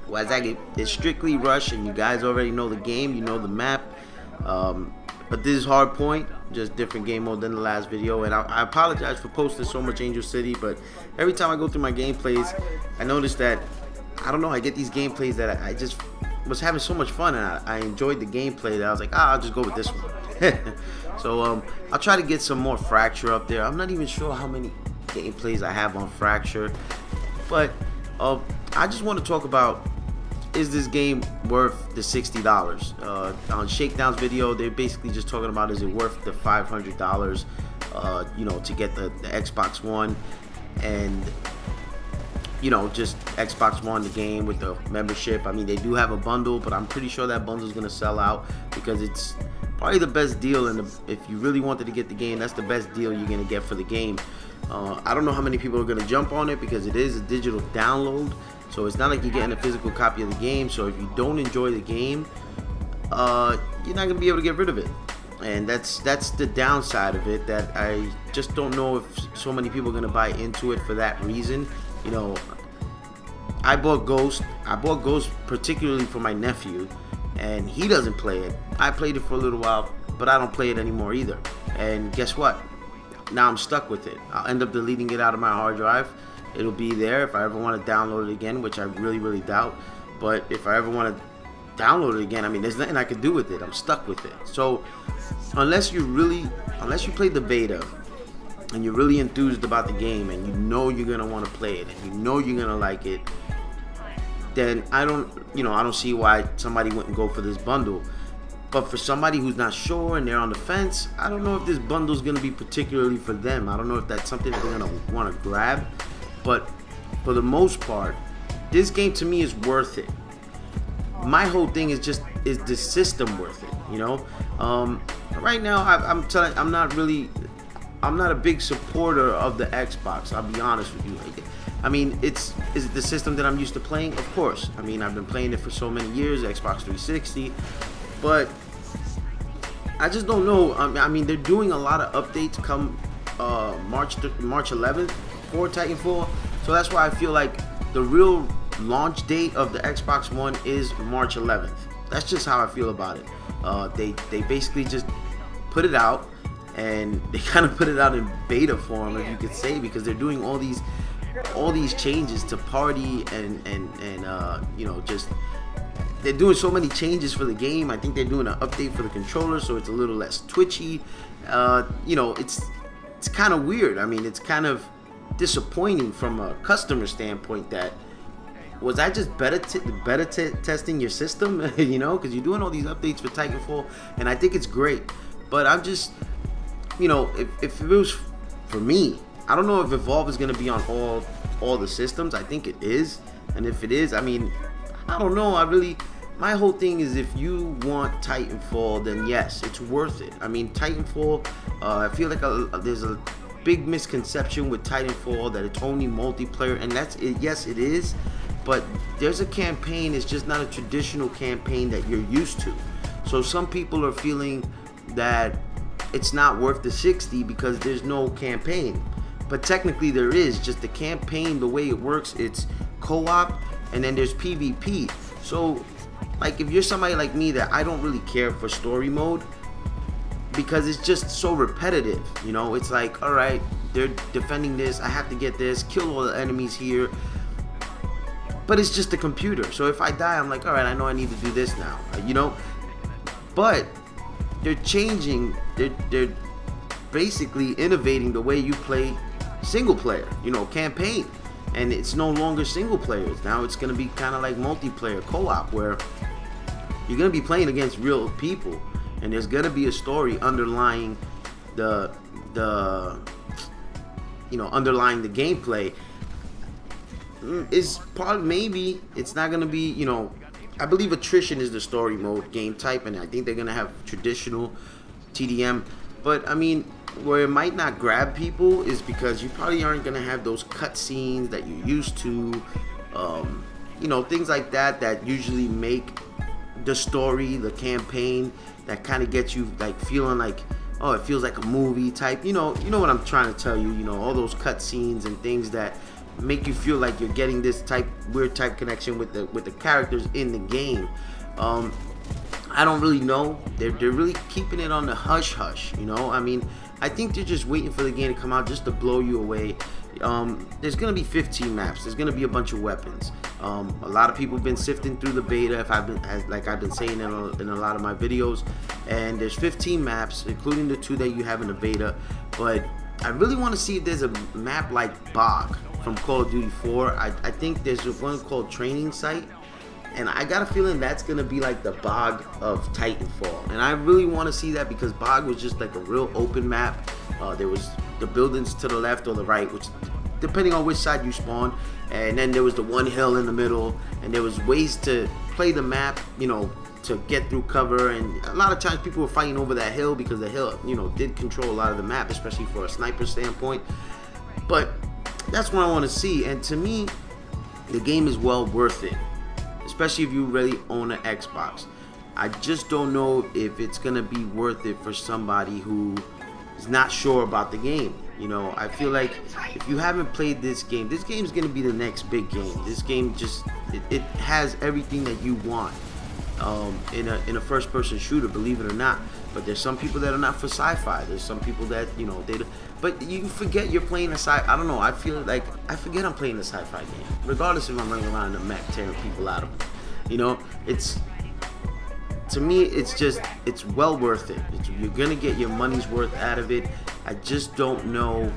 Well, it's strictly rush, and you guys already know the game, you know the map. But this is hard point, just different game mode than the last video. And I apologize for posting so much Angel City, but every time I go through my gameplays, I notice that, I don't know, I get these gameplays that I just was having so much fun, and I enjoyed the gameplay that I was like, I'll just go with this one. So I'll try to get some more Fracture up there. I'm not even sure how many gameplays I have on Fracture, but I just want to talk about, is this game worth the $60? On Shakedown's video, they're basically just talking about, is it worth the $500, you know, to get the Xbox One, and you know, just Xbox One, the game with the membership. I mean, they do have a bundle, but I'm pretty sure that bundle is gonna sell out, because it's probably the best deal. And if you really wanted to get the game, that's the best deal you're gonna get for the game. I don't know how many people are gonna jump on it, because it is a digital download. So it's not like you're getting a physical copy of the game. So if you don't enjoy the game, you're not gonna be able to get rid of it, and that's the downside of it. That I just don't know if so many people are gonna buy into it for that reason. You know, I bought Ghost. I bought Ghost particularly for my nephew, and he doesn't play it. I played it for a little while, but I don't play it anymore either. And guess what? Now I'm stuck with it. I'll end up deleting it out of my hard drive. It'll be there if I ever want to download it again, which I really doubt. But if I ever want to download it again, I mean, there's nothing I can do with it. I'm stuck with it. So unless you played the beta and you're really enthused about the game, and you know you're gonna want to play it, and you know you're gonna like it, then I don't see why somebody wouldn't go for this bundle. But for somebody who's not sure and they're on the fence, I don't know if this bundle is gonna be particularly for them. I don't know if that's something that they're gonna want to grab. But for the most part, this game to me is worth it. My whole thing is just, is the system worth it? You know, right now I'm not a big supporter of the Xbox. I'll be honest with you. I mean, is it the system that I'm used to playing? Of course. I mean, I've been playing it for so many years, Xbox 360, but I just don't know. I mean, they're doing a lot of updates come March 11th for Titanfall, so that's why I feel like the real launch date of the Xbox One is March 11th. That's just how I feel about it. They basically just put it out, and they kind of put it out in beta form, if you could say, because they're doing all these changes to party and you know, just they're doing so many changes for the game. I think they're doing an update for the controller, so it's a little less twitchy. You know, it's kind of weird. I mean, it's kind of disappointing from a customer standpoint. That was I just beta testing your system, you know, because you're doing all these updates for Titanfall, and I think it's great. But I'm just, you know, if it was for me, I don't know if Evolve is going to be on all the systems. I think it is, and if it is, I mean, I don't know. My whole thing is, if you want Titanfall, then yes, it's worth it. I mean, Titanfall, I feel like there's a big misconception with Titanfall that it's only multiplayer, and that's it. Yes, it is, but there's a campaign. It's just not a traditional campaign that you're used to. So some people are feeling that it's not worth the $60 because there's no campaign, but technically there is. Just the campaign, the way it works, it's co-op, and then there's PvP. So like, if you're somebody like me that I don't really care for story mode, because it's just so repetitive, you know, it's like, all right, they're defending this, I have to get this, kill all the enemies here, but it's just a computer. So if I die, I'm like, all right, I know I need to do this now, you know. But they're changing, they're basically innovating the way you play single player, you know, campaign, and it's no longer single players. Now it's going to be kind of like multiplayer co-op, where you're going to be playing against real people, and there's going to be a story underlying the you know, underlying the gameplay. Is probably, maybe it's not going to be, you know, I believe attrition is the story mode game type, and I think they're going to have traditional TDM. But I mean, where it might not grab people is because you probably aren't going to have those cutscenes that you're used to, you know, things like that that usually make the story, the campaign, that kind of gets you like feeling like, oh, it feels like a movie type. You know what I'm trying to tell you. You know, all those cutscenes and things that make you feel like you're getting this weird type connection with the characters in the game. I don't really know. They're really keeping it on the hush hush. You know, I mean, I think they're just waiting for the game to come out just to blow you away. There's gonna be 15 maps. There's gonna be a bunch of weapons. A lot of people have been sifting through the beta, like I've been saying in a lot of my videos. And there's 15 maps, including the 2 that you have in the beta. But I really want to see if there's a map like Bog from Call of Duty 4. I think there's one called Training Site, and I got a feeling that's gonna be like the Bog of Titanfall. And I really want to see that because Bog was just like a real open map. There was the buildings to the left or the right, which depending on which side you spawn, and then there was the one hill in the middle, and there was ways to play the map, you know, to get through cover. And a lot of times people were fighting over that hill because the hill, you know, did control a lot of the map, especially for a sniper standpoint. But that's what I want to see, and to me the game is well worth it, especially if you really own an Xbox. I just don't know if it's gonna be worth it for somebody who is not sure about the game. You know, I feel like if you haven't played this game is gonna be the next big game. This game just it has everything that you want in a first-person shooter, believe it or not. But there's some people that are not for sci-fi. There's some people that, you know, but you forget you're playing a I don't know, I feel like I forget I'm playing a sci-fi game, regardless if I'm running around in a mech tearing people out of them. You know, to me, it's well worth it. You're gonna get your money's worth out of it. I just don't know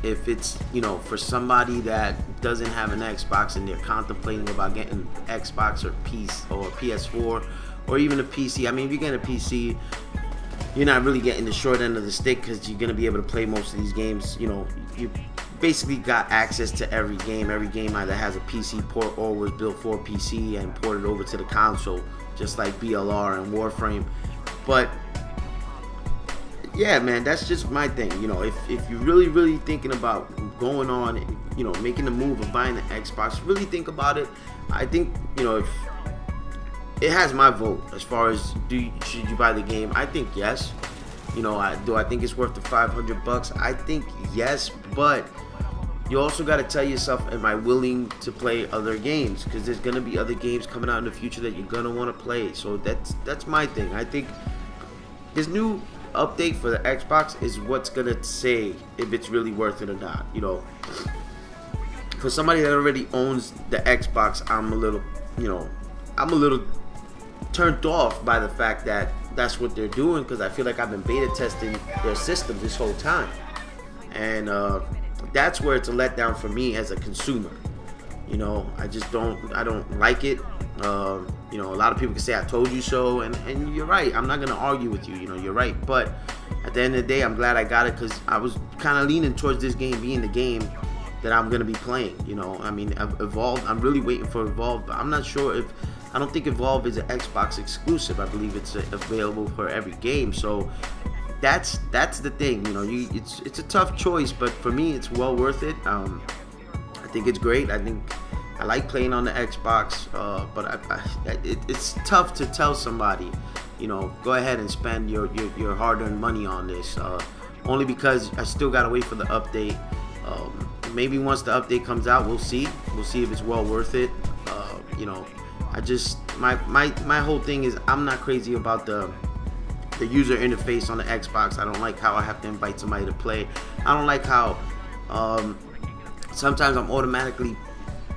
if it's, you know, for somebody that doesn't have an Xbox and they're contemplating about getting Xbox or PS4 or even a PC. I mean, if you get a PC, you're not really getting the short end of the stick because you're gonna be able to play most of these games. You know, you basically got access to every game. Every game either has a PC port or was built for PC and ported over to the console, just like BLR and Warframe. But yeah, man, that's just my thing. You know, if you're really thinking about going on, you know, making the move of buying the Xbox, really think about it. I think, you know, if it has my vote as far as should you buy the game. I think yes. You know, do I think it's worth the $500? I think yes, but you also got to tell yourself, am I willing to play other games? Because there's gonna be other games coming out in the future that you're gonna want to play. So that's my thing. I think this new update for the Xbox is what's gonna say if it's really worth it or not. You know, for somebody that already owns the Xbox, I'm a little turned off by the fact that that's what they're doing, because I feel like I've been beta testing their system this whole time, and that's where it's a letdown for me as a consumer. You know, I don't like it. You know, a lot of people can say I told you so, and you're right. I'm not gonna argue with you. You know, you're right. But at the end of the day, I'm glad I got it, because I was kind of leaning towards this game being the game that I'm gonna be playing. You know, I mean, Evolve. I'm really waiting for Evolve, but I'm not sure if. I don't think Evolve is an Xbox exclusive. I believe it's available for every game. So that's the thing. You know, it's a tough choice, but for me, it's well worth it. I think it's great. I think I like playing on the Xbox, but it's tough to tell somebody, you know, go ahead and spend your hard-earned money on this, only because I still gotta wait for the update. Maybe once the update comes out, we'll see if it's well worth it. You know, I just my whole thing is I'm not crazy about the user interface on the Xbox. I don't like how I have to invite somebody to play. I don't like how sometimes I'm automatically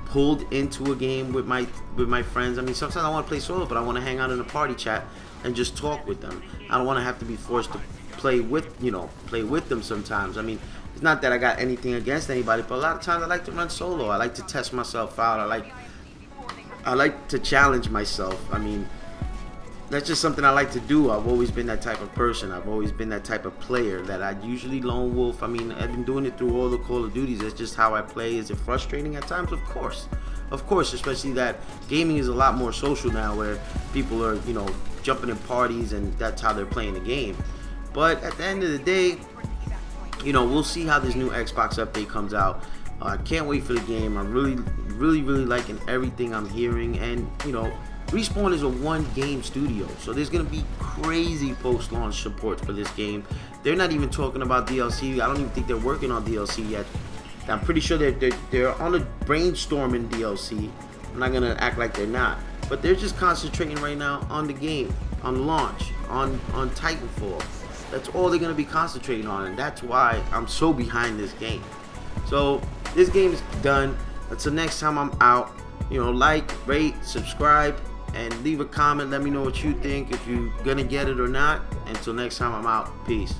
pulled into a game with my friends. I mean, sometimes I want to play solo, but I want to hang out in a party chat and just talk with them. I don't want to have to be forced to play with them sometimes. I mean, it's not that I got anything against anybody, but a lot of times I like to run solo. I like to test myself out. I like to challenge myself. I mean, that's just something I like to do. I've always been that type of person. I've always been that type of player that I usually lone wolf. I mean, I've been doing it through all the Call of Duties. That's just how I play. Is it frustrating at times? Of course, especially that gaming is a lot more social now, where people are, you know, jumping in parties and that's how they're playing the game. But at the end of the day, you know, we'll see how this new Xbox update comes out. I can't wait for the game. I'm really liking everything I'm hearing, and you know, Respawn is a one-game studio, so there's gonna be crazy post-launch support for this game. They're not even talking about DLC. I don't even think they're working on DLC yet. I'm pretty sure they're on a brainstorming DLC. I'm not gonna act like they're not, but they're just concentrating right now on the game, on launch, on Titanfall. That's all they're gonna be concentrating on, and that's why I'm so behind this game. So this game is done. Until next time I'm out, you know, like, rate, subscribe, and leave a comment. Let me know what you think, if you're gonna get it or not. Until next time I'm out. Peace.